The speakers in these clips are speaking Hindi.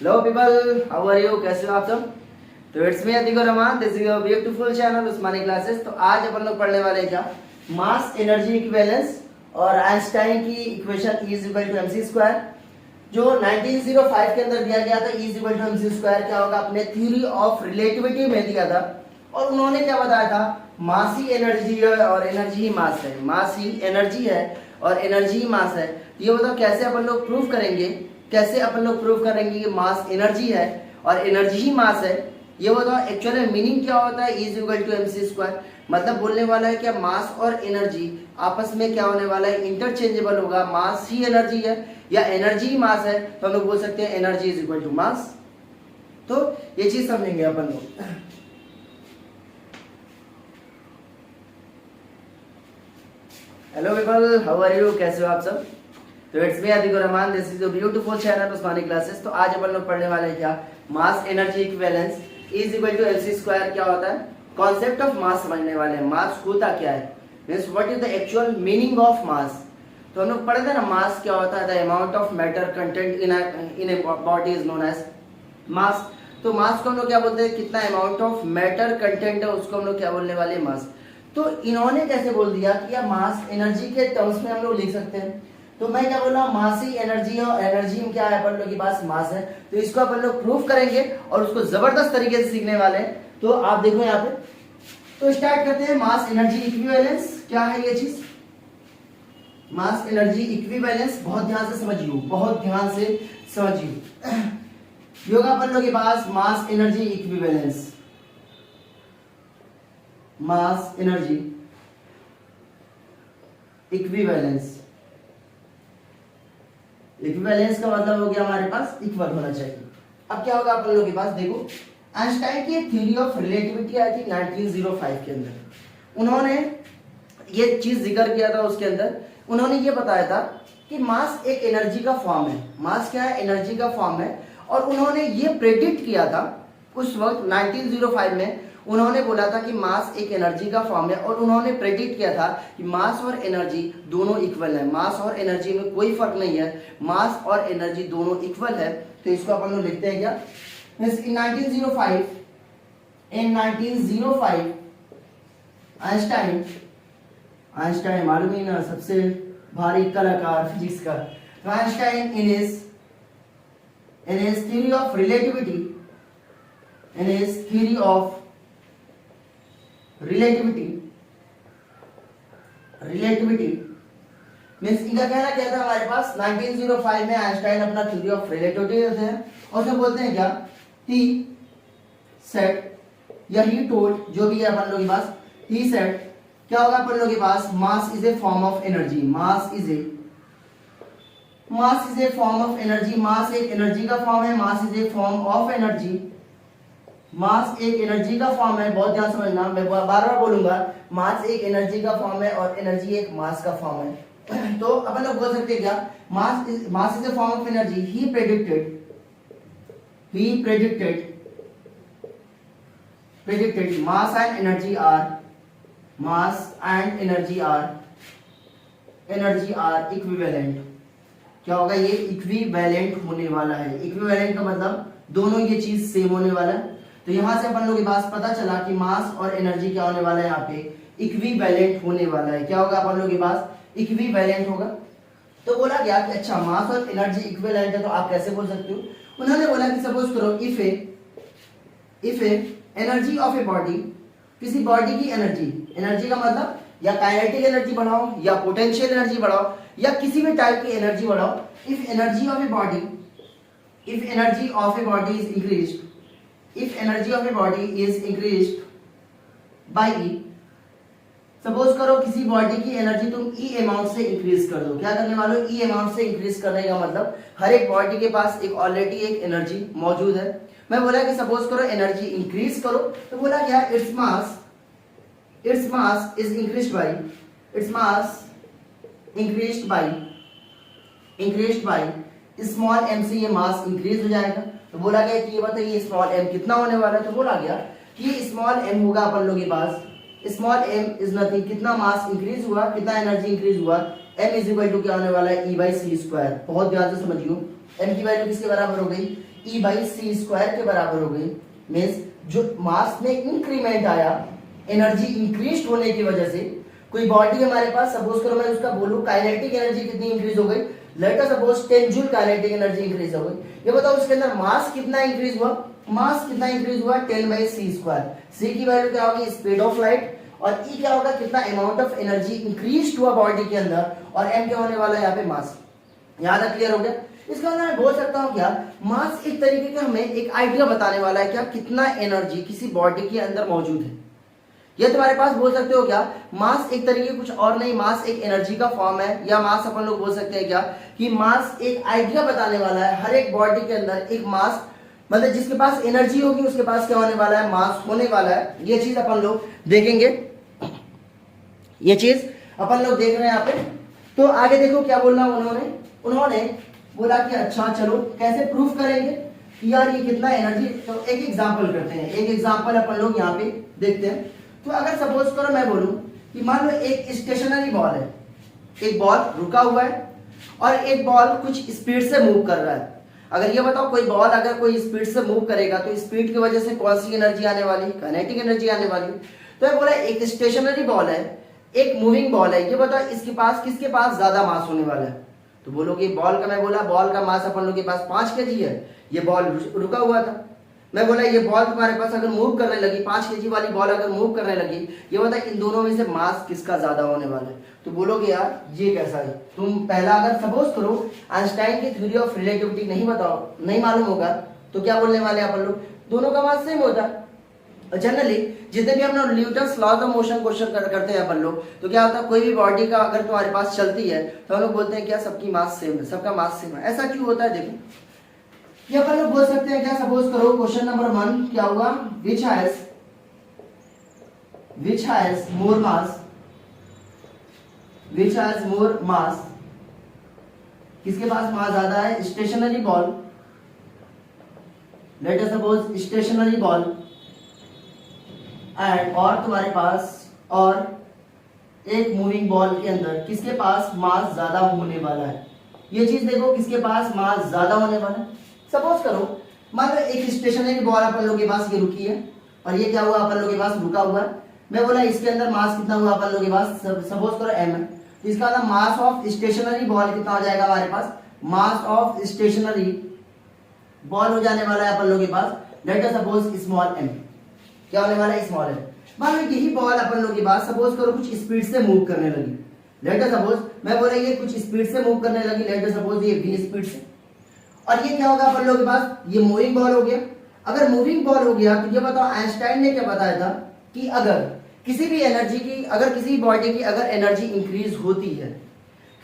Hello people, how are you? कैसे हो आप सब? तो it's me Atiq Rahman, this is your beautiful channel Usmani classes. तो आज अपन लोग पढ़ने वाले हैं क्या, मास एनर्जी इक्विवेलेंस और आइंस्टाइन की equation E equal to mc square, जो 1905 के अंदर दिया गया था। E equal to mc square क्या होगा, अपने थ्योरी ऑफ रिलेटिविटी में दिया था। और उन्होंने क्या बताया था, मास ही एनर्जी है और एनर्जी ही मास है। मास ही एनर्जी है और एनर्जी ही मास है। ये बताओ कैसे अपन लोग प्रूव करेंगे, कैसे अपन लोग प्रूव करेंगे कि मास एनर्जी है और एनर्जी ही मास है। ये बताओ एक्चुअली मीनिंग क्या होता है E equal to mc square. मतलब बोलने वाला है क्या, मास और एनर्जी आपस में क्या होने वाला है, इंटरचेंजेबल होगा। मास ही एनर्जी है या एनर्जी ही मास है, तो हम लोग बोल सकते हैं energy is equal to mass. तो ये चीज समझेंगे अपन लोग। Hello people, how are you? कैसे हो आप सब? तो it's me Atiq Rahman, this is your beautiful channel Usmani classes. तो आज अपन लोग पढ़ने वाले हैं क्या, mass energy equivalence is equal to mc square क्या होता है, कॉन्सेप्ट ऑफ मास समझने वाले हैं। मास होता क्या है, means what is the actual meaning of mass. तो हम लोग पढ़े थे ना, मास क्या होता है, the amount of matter content in a body is known as mass. तो मास को हम लोग क्या बोलते हैं, कितना अमाउंट ऑफ मैटर कंटेंट है उसको हम लोग क्या बोलने वाले हैं, मास। तो इन्होंने कैसे बोल दिया कि यार मास एनर्जी के टर्म्स में हम लोग लिख सकते हैं। तो मैं क्या बोल रहा हूँ, मास ही एनर्जी है और एनर्जी में क्या है, अपन लोग के पास मास है। तो इसको अपन लोग प्रूव करेंगे और उसको जबरदस्त तरीके से सीखने वाले हैं। तो आप देखो यहाँ पे, तो स्टार्ट करते हैं। मास एनर्जी इक्विवेलेंस क्या है ये चीज, मास एनर्जी इक्विवेलेंस। बहुत ध्यान से समझिए, बहुत ध्यान से समझिए। योगा अपन लोग के पास mass energy equivalence, mass energy equivalence. Equivalence का मतलब हो गया हमारे पास इक्वल होना चाहिए। अब क्या होगा अपन लोगों के पास, देखो आइंस्टाइन की थ्योरी ऑफ रिलेटिविटी आई थी 1905 के अंदर। उन्होंने ये चीज जिक्र किया था, उसके अंदर उन्होंने ये बताया था कि मास एक एनर्जी का फॉर्म है। मास क्या है, एनर्जी का फॉर्म है। और उन्होंने ये प्रेडिक्ट किया था उस वक्त 1905 में। उन्होंने बोला था कि मास एक एनर्जी का फॉर्म है और उन्होंने प्रेडिक्ट किया था कि मास और एनर्जी दोनों इक्वल है। मास और एनर्जी में कोई फर्क नहीं है, मास और एनर्जी दोनों इक्वल है। तो इसको अपन लोग लिखते हैं क्या, इन 1905 आइंस्टाइन मालूम ही ना, सबसे भारी कलाकार फिजिक्स का। तो Einstein in his theory of relativity, in his theory of relativity means इनका कहना क्या था, हमारे पास 1905 में आइंस्टाइन अपना थ्योरी ऑफ रिलेटिविटी देते हैं और उसमें बोलते हैं क्या, ही सेट या ही टोल्ड, जो भी है अपन लोग के पास, ही सेट क्या होगा अपन लोग के पास, mass is a form of energy. Mass is a form of energy. Mass एक एनर्जी का फॉर्म है। Mass is a form of energy. Mass एक एनर्जी का फॉर्म है, बहुत ध्यान समझना, मैं बार बार बोलूंगा। मास एक एनर्जी का फॉर्म है और एनर्जी एक मास का फॉर्म है। तो अपन लोग बोल सकते हैं क्या, mass is a form of energy. He predicted mass and energy are equivalent. क्या होगा, ये इक्विवेलेंट होने वाला है। इक्विवेलेंट का मतलब दोनों ये चीज सेम होने वाला है। तो यहां से अपन लोग के पास पता चला कि मास और एनर्जी क्या होने वाला है, यहाँ पे इक्विवेलेंट होने वाला है। क्या होगा अपन लोग के पास, इक्विवेलेंट होगा। तो बोला गया कि अच्छा मास और एनर्जी इक्विवेलेंट है, तो आप कैसे बोल सकते हो। उन्होंने बोला कि सपोज करो, if A energy of a body, किसी बॉडी की एनर्जी का मतलब या काइनेटिक एनर्जी बढ़ाओ या पोटेंशियल एनर्जी बढ़ाओ या किसी भी टाइप की एनर्जी बढ़ाओ। If energy of A body is increased by E, suppose करो किसी बॉडी की एनर्जी तुम E अमाउंट से इंक्रीज कर दो। क्या करने वाले हो, E अमाउंट से इंक्रीज करने का मतलब हर एक बॉडी के पास एक ऑलरेडी एक एनर्जी मौजूद है। मैं बोला कि सपोज करो एनर्जी इंक्रीज करो, तो बोला क्या, its mass is increased by small m से ये मास इंक्रीज हो जाएगा। तो बोला गया कि ये बताइए स्मॉल m कितना होने वाला है। तो बोला गया कि स्मॉल m होगा अपन लोगों के पास, स्मॉल m इज नथिंग, कितना मास इंक्रीज हुआ, कितना एनर्जी इंक्रीज हुआ, m इज इक्वल टू क्या होने वाला है, E/c²। बहुत ध्यान से समझियो, m की वैल्यू किसके बराबर हो गई, E बाई सी स्क्वायर के बराबर हो गई। मीन्स जो मास में इंक्रीमेंट आया एनर्जी इंक्रीज होने की वजह से, कोई बॉडी हमारे पास, सपोज करो मैं उसका बोलूं काइनेटिक एनर्जी कितनी इंक्रीज हो गई, late us suppose 10 joule kinetic energy increase हो गई। ये बताओ उसके अंदर मास कितना इंक्रीज हुआ, मास कितना इंक्रीज हुआ 10 बाई सी स्क्वायर। सी की वैल्यू क्या होगी स्पीड ऑफ लाइट, और ई क्या होगा कितना अमाउंट ऑफ एनर्जी इंक्रीज हुआ बॉडी के अंदर, और एम क्या होने वाला है यहाँ पे मास। यहाँ तक क्लियर हो गया। इसका अंदर मैं बोल सकता हूँ क्या, मास एक तरीके का हमें एक आइडिया बताने वाला है क्या कितना एनर्जी किसी बॉडी के अंदर मौजूद है। ये तुम्हारे पास बोल सकते हो क्या, मास एक तरीके कुछ और नहीं, मास एक एनर्जी का फॉर्म है, या मास अपन लोग बोल सकते हैं क्या कि मास एक आइडिया बताने वाला है। हर एक बॉडी के अंदर एक मास, मतलब जिसके पास एनर्जी होगी उसके पास क्या होने वाला है, मास होने वाला है। ये चीज अपन लोग देखेंगे, ये चीज अपन लोग देख रहे हैं यहाँ पे। तो आगे देखो क्या बोलना उन्होंने बोला कि अच्छा चलो कैसे प्रूफ करेंगे कि यार ये कितना एनर्जी। तो एक एग्जांपल करते हैं, एक एग्जांपल अपन लोग यहाँ पे देखते हैं। तो अगर सपोज करो मैं बोलूं कि मान लो एक स्टेशनरी बॉल है, एक बॉल रुका हुआ है और एक बॉल कुछ स्पीड से मूव कर रहा है। अगर ये बताओ कोई बॉल अगर कोई स्पीड से मूव करेगा तो स्पीड की वजह से कौन सी एनर्जी आने वाली, काइनेटिक एनर्जी आने वाली। तो ये बोला एक स्टेशनरी बॉल है, एक मूविंग बॉल है, ये बताओ इसके पास किसके पास ज्यादा मास होने वाला है। तो बोलोगे बॉल का, मैं बोला बॉल का मास अपन लोग के पास 5 kg है, ये बॉल रुका हुआ था। मैं बोला ये बॉल तुम्हारे पास अगर मूव करने लगी, 5 kg वाली बॉल अगर मूव करने लगी, ये बता इन दोनों में से मास किसका ज्यादा होने वाला है। तो बोलोगे यार ये कैसा है। तुम पहला अगर सपोज करो आइंस्टाइन की थ्योरी ऑफ रिलेटिविटी नहीं मालूम होगा तो क्या बोलने वाले अपन लोग, दोनों का मास सेम होता है। जनरली जितने भी हम लोग Newton's laws of motion question करते हैं अपन लोग, तो क्या होता है कोई भी बॉडी का अगर तुम्हारे पास चलती है तो हम लोग बोलते हैं क्या सबकी मास सेम है, सबका मास सेम है। ऐसा क्यों होता है देखो, ये अपन लोग बोल सकते हैं क्या, सपोज करो क्वेश्चन नंबर 1 क्या होगा, विच हैज मोर मास, किसके पास मास ज्यादा है, stationary ball, let us suppose stationary ball and, और तुम्हारे पास और एक मूविंग बॉल के अंदर किसके पास मास ज्यादा होने वाला है। ये चीज देखो किसके पास मास ज्यादा होने वाला है। सपोज करो मान लो एक स्टेशनरी बॉल अपन लोग के पास ये रुकी है और ये क्या हुआ अपन लोग के पास रुका हुआ है। मैं बोला इसके अंदर मास कितना हुआ अपन लोग के पास, सपोज करो m है, तो इसका मतलब मास ऑफ स्टेशनरी बॉल कितना हो जाएगा हमारे पास, मास ऑफ स्टेशनरी बॉल हो जाने वाला है अपन लोग के पास, let us suppose small m। क्या होने वाला है, स्मॉल m। मान लो यही बॉल अपन लोग के पास सपोज करो कुछ स्पीड से मूव करने लगी, लेट अस सपोज मैं बोला ये कुछ स्पीड से मूव करने लगी, लेट अस सपोज ये v स्पीड से, और ये क्या होगा अपन लोग के पास, ये मूविंग बॉल हो गया। अगर मूविंग बॉल हो गया तो ये बताओ आइंस्टाइन ने क्या बताया था कि अगर किसी भी एनर्जी की, अगर किसी बॉडी की अगर एनर्जी इंक्रीज होती है,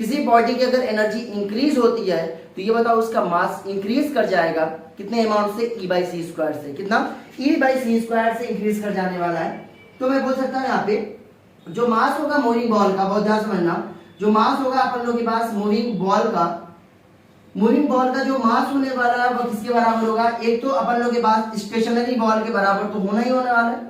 किसी बॉडी की अगर एनर्जी इंक्रीज होती है तो ये बताओ उसका मास इंक्रीज कर जाएगा कितने अमाउंट से, E बाई सी स्क्वायर से। कितना, E बाई सी स्क्वायर से इंक्रीज कर जाने वाला है। तो मैं बोल सकता हूँ यहाँ पे जो मास होगा मूविंग बॉल का, बहुत ध्यान समझना, जो मास होगा अपन लोग के पास मूविंग बॉल का जो मास होने वाला है वो किसके बराबर होगा, एक तो अपन लोग के पास स्टेशनरी बॉल के बराबर तो होना ही होने वाला है।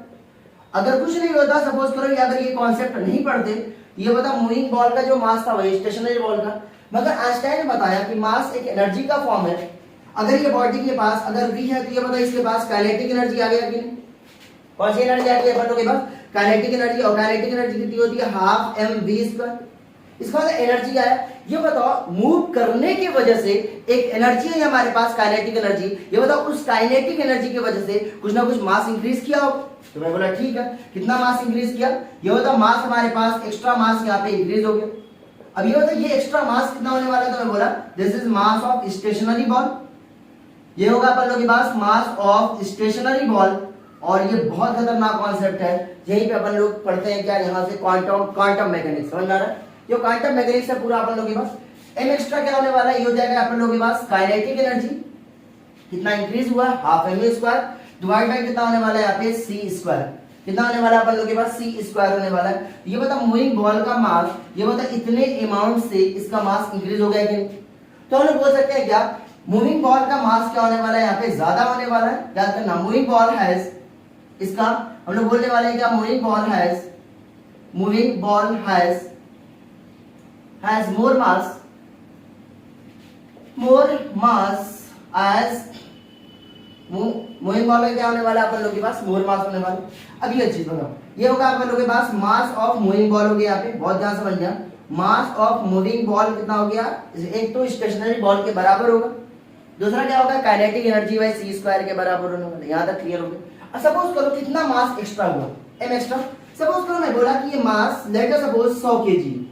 अगर कुछ नहीं होता, सपोज करो अगर ये कॉन्सेप्ट नहीं पढ़ते, ये बता मूविंग बॉल का जो मास था वही स्टेशनरी बॉल का, मगर आइंस्टाइन ने बताया कि मास एक एनर्जी का फॉर्म है। अगर ये बॉडी के पास अगर v है तो ये बता इसके पास काइनेटिक एनर्जी आ गया कि नहीं, कौन सी एनर्जी आ गई अपन लोग के पास, काइनेटिक एनर्जी, और काइनेटिक एनर्जी कितनी होती है, हाफ mv²। इसका मतलब एनर्जी आया। ये बताओ मूव करने की वजह से एक एनर्जी है हमारे पास काइनेटिक एनर्जी, ये बताओ उस काइनेटिक एनर्जी की वजह से कुछ ना कुछ मास इंक्रीज किया हो। तो मैं बोला ठीक है, कितना मास इंक्रीज किया, ये बताओ मास हमारे पास एक्स्ट्रा मास यहाँ पे इंक्रीज हो गया। अब ये बताओ ये एक्स्ट्रा मास कितना होने वाला है, तो मैं बोला this is mass of stationary ball, ये होगा अपन लोग के पास मास ऑफ स्टेशनरी बॉल। और ये बहुत खतरनाक कॉन्सेप्ट है, यहीं पे अपन लोग पढ़ते हैं क्या, यहाँ से क्वांटम मैकेनिक्स, समझ आ रहा है, जो क्वांटम मैकेनिक्स है पूरा अपन लोग के पास। एम एक्स्ट्रा क्या होने वाला है, ये हो जाएगा अपन लोग के पास काइनेटिक एनर्जी कितना इंक्रीज हुआ, हाफ mv² डिवाइड बाय कितना होने वाला है यहाँ पे c², कितना होने वाला है अपन लोग के पास c² होने वाला है। ये बता मूविंग बॉल का मास, ये बता इतने अमाउंट से इसका मास इंक्रीज हो गया कि नहीं। तो हम लोग बोल सकते हैं क्या, मूविंग बॉल का मास क्या होने वाला है, यहाँ पे ज्यादा होने वाला है। याद करना मूविंग बॉल हैज, इसका हम लोग बोलने वाले हैं क्या, moving ball has more mass as moving ball में क्या होने वाला है अपन लोग के पास, मोर मास होने वाला। अब ये चीज बताओ, ये होगा अपन लोग के पास मास ऑफ मूविंग बॉल हो गया, यहाँ पे बहुत ध्यान समझना, मास ऑफ मूविंग बॉल कितना हो गया, एक तो स्टेशनरी बॉल के बराबर होगा, दूसरा क्या होगा kinetic energy by C square के बराबर होने वाला। यहाँ तक क्लियर हो गया। अब सपोज करो कितना मास एक्स्ट्रा हुआ, एम एक्स्ट्रा। सपोज करो मैं बोला कि ये मास लेट अस सपोज 100 केजी,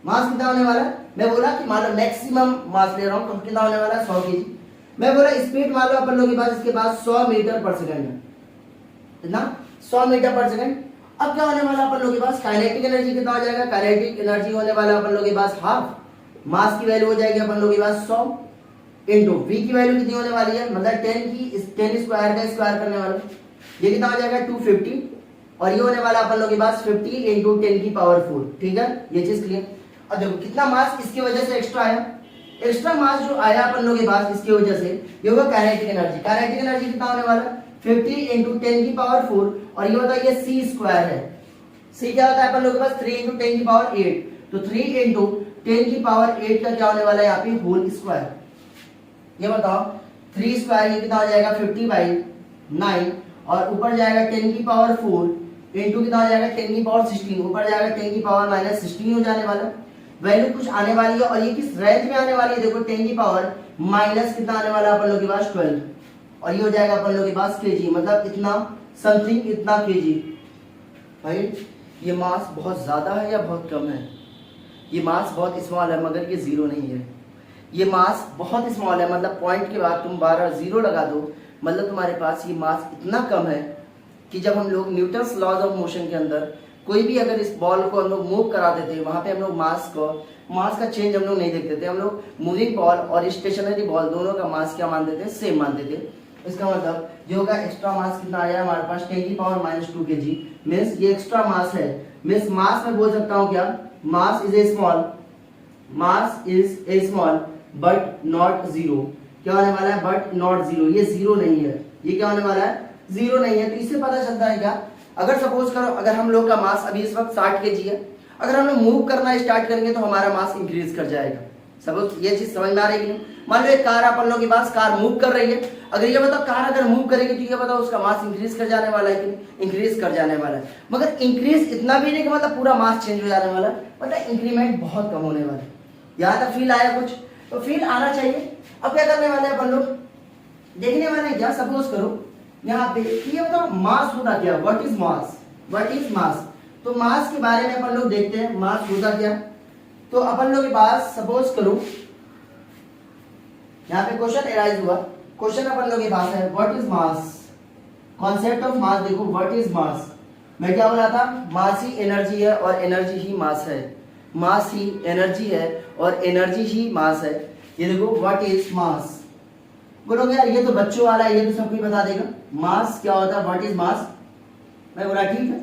मास कितना होने वाला है, मैं बोला कि मान लो मैक्सिमम मास ले रहा हूं तो कितना होने वाला है 100 केजी। मैं बोला स्पीड मान लो अपन लोग के पास इसके पास 100 मीटर पर सेकंड है, कितना 100 मीटर पर सेकंड। अब क्या होने वाला अपन लोग के पास काइनेटिक एनर्जी कितना हो जाएगा, काइनेटिक एनर्जी होने वाला अपन लोग के पास हाफ, मास की वैल्यू हो जाएगी अपन लोग के पास 100 इंटू वी की वैल्यू कितनी होने वाली है, मतलब 10 स्क्वायर का स्क्वायर करने वाला, ये कितना हो जाएगा 250, और ये होने वाला अपन लोग के पास 50 इंटू 10 की पावर 4। ठीक है, ये चीज क्लियर। अब देखो कितना मास इसकी वजह से एक्स्ट्रा आया, एक्स्ट्रा मास जो आया अपन लोग के पास इसकी वजह से ये होगा काइनेटिक एनर्जी। काइनेटिक एनर्जी कितना होने वाला 50 इंटू 10 की पावर 4, और ये होता है ये सी स्क्वायर है। सी क्या होता है अपन लोग के पास 3 इंटू 10 की पावर 8, तो 3 इंटू 10 की पावर 8 का क्या होने वाला है यहाँ पे होल स्क्वायर। ये बताओ 3 स्क्वायर ये कितना हो जाएगा 50/9, और ऊपर जाएगा 10 की पावर 4 इंटू कितना हो जाएगा 10 की पावर 16, ऊपर जाएगा 10 की पावर -16 हो जाने वाला। वैल्यू कुछ आने वाली है, और ये किस रेंज में आने वाली है, देखो 10 की पावर माइनस कितना आने वाला है अपन लोग के पास 12, और ये हो जाएगा अपन लोग के पास केजी, मतलब इतना समथिंग इतना केजी। भाई ये मास बहुत ज्यादा है या बहुत कम है, ये मास बहुत स्मॉल है मगर ये जीरो नहीं है, ये मास बहुत स्मॉल है, मतलब पॉइंट के बाद तुम 12 जीरो लगा दो, मतलब तुम्हारे पास ये मास इतना कम है कि जब हम लोग न्यूटन्स लॉज ऑफ मोशन के अंदर कोई भी अगर इस बॉल को हम लोग मूव करा देते वहां पे हम लोग मास का चेंज हम लोग नहीं देखते थे, हम लोग मूविंग बॉल और स्टेशनरी बॉल दोनों का मास क्या मानते थे, सेम मानते थे। इसका मतलब जो होगा एक्स्ट्रा मास कितना आया हमारे पास 10 की पावर -2 kg, मींस ये एक्स्ट्रा मास है, मींस मास में बोल सकता हूँ क्या, mass is A small but not zero. क्या होने वाला है, बट नॉट जीरो, ये जीरो नहीं है, ये क्या होने वाला है, जीरो नहीं है। तो इससे पता चलता है क्या, अगर सपोज करो अगर हम लोग का मास अभी इस वक्त 60 kg है, अगर हम लोग मूव करना स्टार्ट करेंगे तो हमारा मास इंक्रीज कर जाएगा। सपोज ये चीज समझ में आ रही है। मान लो एक कार अपन लोग के पास कार मूव कर रही है, अगर ये बताओ कार अगर मूव करेगी तो ये बताओ उसका मास इंक्रीज कर जाने वाला है कि नहीं, इंक्रीज कर जाने वाला है, मगर इंक्रीज इतना भी नहीं कि मतलब पूरा मास चेंज हो जाने वाला है, मतलब इंक्रीमेंट बहुत कम होने वाला है। यहाँ तक फील आया कुछ, तो फील आना चाहिए। अब क्या करने वाले हैं अपन लोग, देखने वाले हैं क्या, सपोज करो यहाँ पे ये बताओ मास होता क्या, what is mass, what is mass. तो मास के बारे में अपन लोग देखते हैं, मास होता क्या। तो अपन लोग के पास सपोज करो यहाँ पे क्वेश्चन एराइज हुआ, क्वेश्चन अपन लोग के पास है what is mass, concept of mass देखो, व्हाट इज मास। मैं क्या बोला था, मास ही एनर्जी है और एनर्जी ही मास है, मास ही एनर्जी है और एनर्जी ही मास है। ये देखो व्हाट इज मास, बोलोगे यार ये तो बच्चों वाला है, ये तो सबको बता देगा मास क्या होता है, व्हाट इज मास। मैं बोला ठीक है,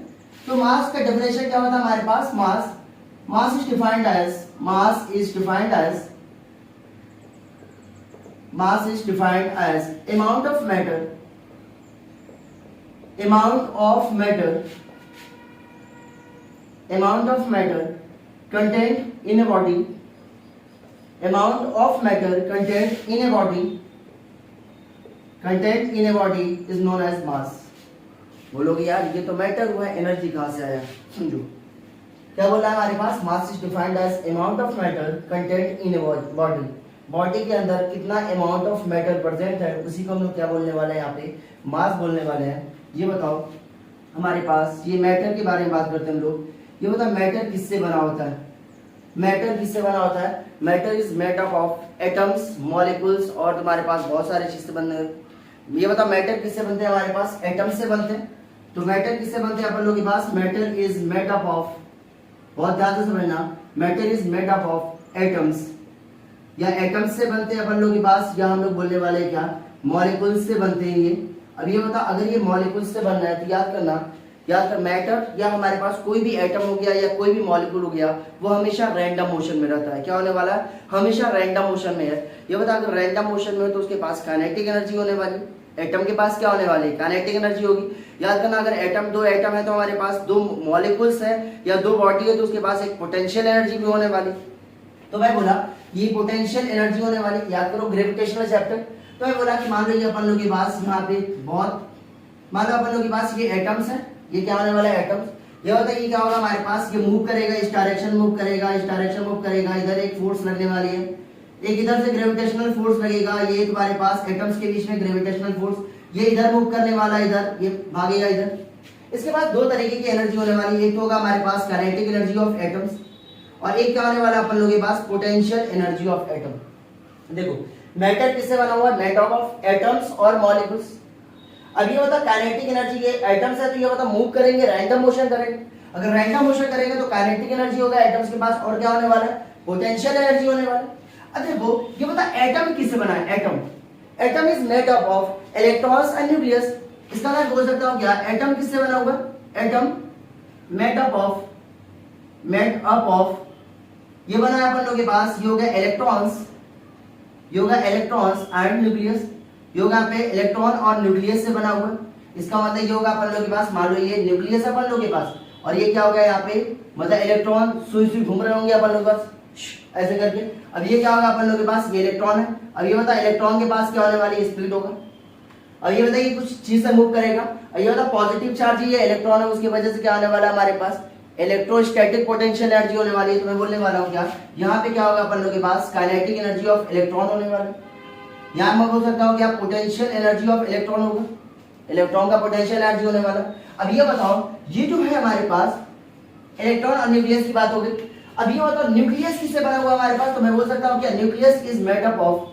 तो मास का डेफिनेशन क्या होता है हमारे पास, mass is defined as, mass is defined as amount of matter contained in a body, is known as mass। बोलोगे यार ये तो मैटर हुआ है, एनर्जी कहां से आया, समझो क्या बोला है हमारे पास, mass is defined as amount of matter content in a body, body के अंदर कितना अमाउंट ऑफ मैटर प्रेजेंट है उसी को हम लोग क्या बोलने वाले हैं, यहाँ पे मास बोलने वाले हैं। ये बताओ हमारे पास ये मैटर के बारे में बात करते हैं हम लोग, ये बताओ मैटर किससे बना होता है, मैटर किससे बना होता है, matter is made up of atoms, molecules और तुम्हारे पास बहुत सारे चीज से बनते हैं। ये बताओ मैटर किससे बनते हैं, हमारे पास एटम्स से बनते हैं। तो मैटर किससे बनते हैं अपन लोग के पास, matter is made up of, बहुत ध्यान से समझना, matter is made up of atoms, या एटम्स से बनते हैं अपन लोग के पास, या हम लोग बोलने वाले क्या, मॉलिक्यूल्स से बनते हैं ये। अब ये बता अगर ये मॉलिक्यूल्स से बनना है तो याद कर मैटर या हमारे पास कोई भी एटम हो गया या कोई भी मॉलिक्यूल हो गया वो हमेशा रैंडम मोशन में रहता है। क्या होने वाला है, हमेशा रैंडम मोशन में है। ये बता अगर रैंडम मोशन में है तो उसके पास काइनेटिक एनर्जी होने वाली, एटम के पास क्या होने वाली है, काइनेटिक एनर्जी होगी। याद करना अगर दो एटम है तो हमारे पास दो मॉलिक्यूल्स है या दो बॉडी है तो उसके पास एक पोटेंशियल एनर्जी भी होने वाली। तो मैं बोला ये पोटेंशियल एनर्जी होने वाली, याद करो ग्रेविटेशनल चैप्टर। तो मैं बोला कि मान लो ये अपन लोग के पास यहाँ पे बहुत, मान लो अपन लोग के पास ये एटम्स है, ये क्या होने वाला है एटम्स, ये होता है ये क्या होगा हमारे पास, ये मूव करेगा, इस डायरेक्शन मूव करेगा, इस डायरेक्शन मूव करेगा, इधर एक फोर्स लगने वाली है, एक इधर से ग्रेविटेशनल फोर्स लगेगा, ये तुम्हारे पास एटम्स के बीच में ग्रेविटेशनल फोर्स, ये इधर मूव करने वाला है, इधर ये भागेगा इधर। इसके बाद दो तरीके की एनर्जी होने वाली है, एक तो होगा हमारे पास काइनेटिक एनर्जी ऑफ एटम्स और एक क्या होने वाला है अपन लोगों के पास पोटेंशियल एनर्जी ऑफ एटम। देखो मैटर किससे बना हुआ है, मेट ऑफ एटम्स और मॉलिक्यूल्स। अब ये बता काइनेटिक एनर्जी के एटम्स है तो ये बता मूव करेंगे, रैंडम मोशन करेंगे, अगर रैंडम मोशन करेंगे तो काइनेटिक एनर्जी होगा एटम्स के पास और क्या होने वाला है, पोटेंशियल एनर्जी होने वाला है। अब देखो ये बता एटम किससे बना है, atom is made up of electrons and nucleus. इसका मैं बोल सकता हूं क्या, एटम किससे बना हुआ है, एटम मेड अप ऑफ ये बना है अपन लोगों के पास, ये हो गया इलेक्ट्रॉन्स, ये होगा इलेक्ट्रॉन्स एंड न्यूक्लियस, ये होगा पे इलेक्ट्रॉन और न्यूक्लियस से बना हुआ है। इसका मतलब ये होगा अपन लोगों के पास, मान लो ये न्यूक्लियस है अपन लोगों के पास और ये क्या हो गया यहाँ पे, मतलब इलेक्ट्रॉन सुई सुई घूम रहे होंगे अपन लोगों के पास ऐसे करके। अब ये क्या होगा अपन लोगों के पास, ये इलेक्ट्रॉन है, अब ये बता इलेक्ट्रॉन के पास क्या होने वाली है, स्प्लिट होगा। अब ये बताइए कुछ चीज से मूव करेगा, और ये बता पॉजिटिव चार्ज ये इलेक्ट्रॉन है, उसकी वजह से क्या होने वाला है हमारे पास, इलेक्ट्रोस्टैटिक पोटेंशियल एनर्जी होने वाली है। तो मैं बोलने वाला हूँ क्या, यहाँ पे क्या होगा अपन लोगों के पास, काइनेटिक एनर्जी ऑफ इलेक्ट्रॉन होने वाला है। यहाँ मैं बोल सकता हूँ क्या, पोटेंशियल एनर्जी ऑफ इलेक्ट्रॉन होगा, इलेक्ट्रॉन का पोटेंशियल एनर्जी होने वाला। अब ये बताओ ये जो है हमारे पास इलेक्ट्रॉन और न्यूक्लियस की बात हो गई। अब ये बताओ न्यूक्लियस किससे बना हुआ हमारे पास, तो मैं बोल सकता हूँ क्या, nucleus is made up of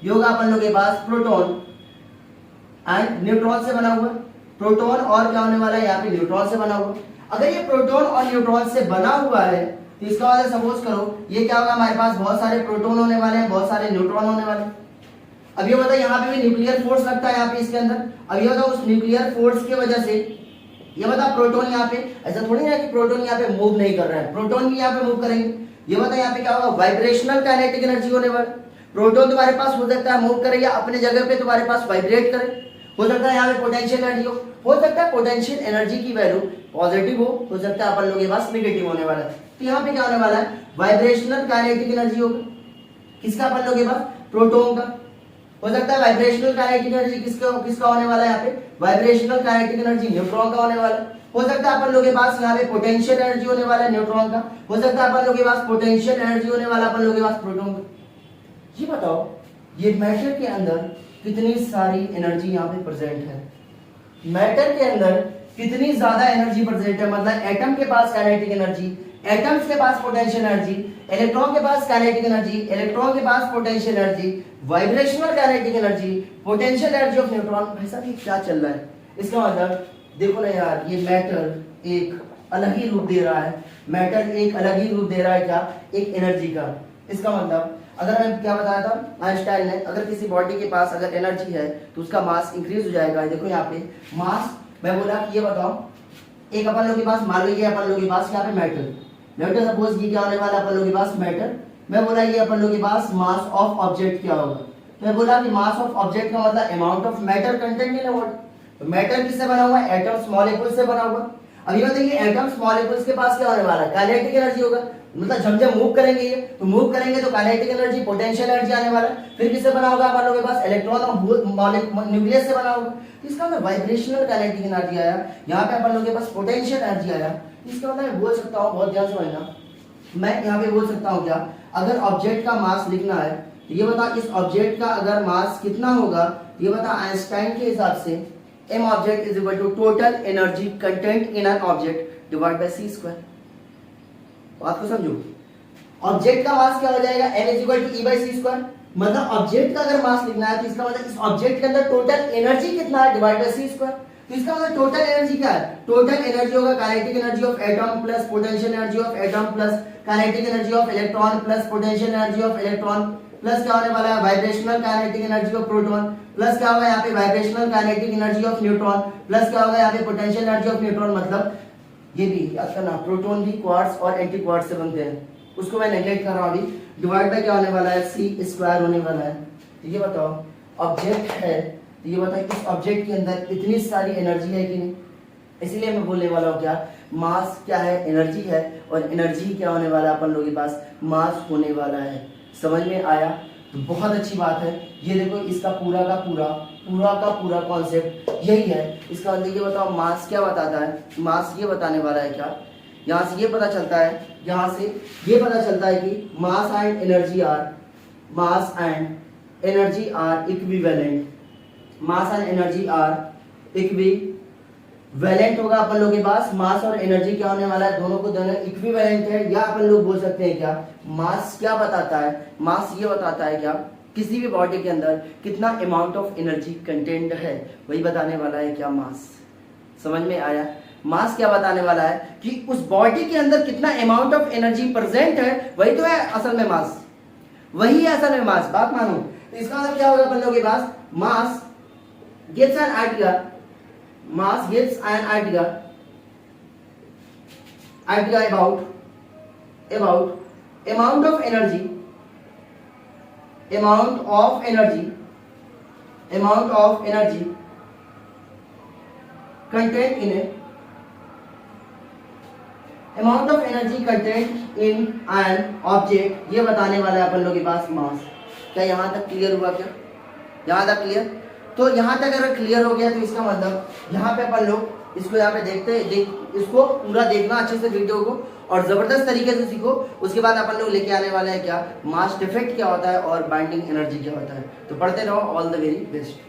योगा अपन लोग के पास प्रोटॉन एंड न्यूट्रॉन से बना हुआ, प्रोटॉन और क्या होने वाला है यहाँ पे, न्यूट्रॉन से बना हुआ। अगर ये प्रोटॉन और न्यूट्रॉन से बना हुआ है तो इसका मतलब सपोज करो ये क्या होगा हमारे पास, बहुत सारे प्रोटॉन होने वाले हैं, बहुत सारे न्यूट्रॉन होने वाले हैं। अब ये बताओ यहाँ पे भी न्यूक्लियर फोर्स लगता है यहाँ पे इसके अंदर। अब ये बताओ उस न्यूक्लियर फोर्स की वजह से ये बता प्रोटॉन यहाँ पे, ऐसा थोड़ी ना कि प्रोटॉन यहाँ पे मूव नहीं कर रहा है, प्रोटॉन भी यहाँ पे मूव करेंगे। ये बता यहाँ पे क्या होगा, वाइब्रेशनल काइनेटिक एनर्जी होने वाला। प्रोटॉन तुम्हारे पास हो सकता है मूव करे या अपने जगह पे तुम्हारे पास वाइब्रेट करे, हो सकता है यहाँ पे पोटेंशियल एनर्जी हो सकता है पोटेंशियल एनर्जी की वैल्यू पॉजिटिव हो सकता है अपन लोगों के पास नेगेटिव होने वाला है। तो यहाँ पे क्या होने वाला है, वाइब्रेशनल काइनेटिक एनर्जी होगा किसका, अपन लोगों के पास प्रोटॉन का। हो सकता है वाइब्रेशनल काइनेटिक एनर्जी किसका होने वाला है यहाँ पे, वाइब्रेशनल काइनेटिक एनर्जी न्यूट्रॉन का होने वाला है। हो सकता है अपन लोगों के पास यहाँ पे पोटेंशियल एनर्जी होने वाला है न्यूट्रॉन का, हो सकता है अपन लोगों के पास पोटेंशियल एनर्जी होने वाला अपन लोगों के पास प्रोटॉन का। ये बताओ ये मैटर के अंदर कितनी सारी एनर्जी यहाँ पे प्रेजेंट है, मैटर के अंदर कितनी ज्यादा एनर्जी प्रेजेंट है। मतलब एटम के पास काइनेटिक एनर्जी, एटम्स के पास पोटेंशियल एनर्जी, इलेक्ट्रॉन के पास काइनेटिक एनर्जी, इलेक्ट्रॉन के पास potential energy, vibrational kinetic energy, potential energy of neutron. भाई साहब ये क्या चल रहा है, इसका मतलब देखो ना यार, ये मैटर एक अलग ही रूप दे रहा है, मैटर एक अलग ही रूप दे रहा है क्या, एक एनर्जी का। इसका मतलब अगर मैं क्या बताया था आइंस्टाइन ने, अगर किसी बॉडी के पास अगर एनर्जी है तो उसका मास इंक्रीज हो जाएगा। देखो यहाँ पे मास, मैं बोला कि ये बताओ एक अपन लोग के पास, मान लो ये अपन लोग के पास यहाँ पे मैटर सपोज ये क्या होने वाला अपन लोग के पास मैटर। मैं बोला ये अपन लोग के पास मास ऑफ ऑब्जेक्ट क्या होगा, मैं बोला कि मास ऑफ ऑब्जेक्ट का मतलब amount of matter content in a body. तो मैटर किससे बना हुआ है, एटम्स मॉलिक्यूल से बना हुआ। अब ये बताइए एटम्स मॉलिक्यूल्स के पास क्या होने वाला है, काइनेटिक एनर्जी होगा। मतलब जब मूव करेंगे ये तो मूव करेंगे तो काइनेटिक एनर्जी पोटेंशियल एनर्जी आने वाला है। फिर किससे बना होगा अपन लोगों के पास, इलेक्ट्रॉन और न्यूक्लियस से बना होगा। तो इसका मतलब वाइब्रेशनल काइनेटिक एनर्जी आया, यहाँ पे अपन लोगों के पास पोटेंशियल एनर्जी आया। इसका मतलब मैं बोल सकता हूँ, बहुत ध्यान से समझना, मैं यहाँ पे बोल सकता हूँ क्या, अगर ऑब्जेक्ट का मास लिखना है तो ये बता इस ऑब्जेक्ट का अगर मास कितना होगा, ये बता आइंस्टाइन के हिसाब से m object is equal to total energy content in an object divide by c square. बात को समझो, ऑब्जेक्ट का मास क्या हो जाएगा, m is equal to e by c square. मतलब ऑब्जेक्ट का अगर मास लिखना है तो इसका मतलब इस ऑब्जेक्ट के अंदर टोटल एनर्जी कितना है डिवाइड बाय c स्क्वायर। तो इसका मतलब टोटल एनर्जी क्या है, टोटल एनर्जी होगा kinetic energy of atom plus potential energy of atom plus kinetic energy of electron plus potential energy of electron plus क्या होने वाला है, vibrational kinetic energy of proton plus क्या होगा यहाँ पे vibrational kinetic energy of neutron plus क्या होगा यहाँ पे पोटेंशियल एनर्जी ऑफ न्यूट्रॉन। मतलब ये भी याद करना, प्रोटॉन भी क्वार्ट्ज और एंटी क्वार्ट्ज से बनते हैं, उसको मैं नेगलेक्ट कर रहा हूँ अभी। डिवाइड बाय क्या होने वाला है, c स्क्वायर होने वाला है। तो ये बताओ ऑब्जेक्ट है, तो ये बताओ इस ऑब्जेक्ट के अंदर इतनी सारी एनर्जी है कि नहीं। इसीलिए मैं बोलने वाला हूँ क्या, मास क्या है, एनर्जी है, और एनर्जी क्या होने वाला है अपन लोगों के पास, मास होने वाला है। समझ में आया? तो बहुत अच्छी बात है। ये देखो इसका पूरा का पूरा कॉन्सेप्ट यही है। इसका मतलब ये बताओ मास क्या बताता है, मास ये बताने वाला है क्या, यहाँ से ये पता चलता है, यहाँ से ये पता चलता है कि mass and energy are equivalent, mass and energy are equivalent होगा अपन लोगों के पास। मास और एनर्जी क्या होने वाला है, दोनों को दोनों इक्विवेलेंट है। या अपन लोग बोल सकते हैं क्या, मास क्या बताता है, मास ये बताता है क्या, किसी भी बॉडी के अंदर कितना अमाउंट ऑफ एनर्जी कंटेंट है, वही बताने वाला है क्या, मास। समझ में आया? मास क्या बताने वाला है कि उस बॉडी के अंदर कितना अमाउंट ऑफ एनर्जी प्रेजेंट है, वही तो है असल में मास, वही है असल में मास। बात मानो तो इसका मतलब क्या होगा अपन लोगों के पास, मास gives an idea about amount of energy content in an object, ये बताने वाला है अपन लोगों के पास मास। क्या यहाँ तक क्लियर हुआ? क्या यहाँ तक क्लियर? तो यहाँ तक अगर क्लियर हो गया तो इसका मतलब यहाँ पे अपन लोग इसको यहाँ पे इसको पूरा देखना अच्छे से वीडियो को, और जबरदस्त तरीके से सीखो। उसके बाद अपन लोग लेके आने वाले हैं क्या, मास डिफेक्ट क्या होता है और बाइंडिंग एनर्जी क्या होता है। तो पढ़ते रहो। All the very best.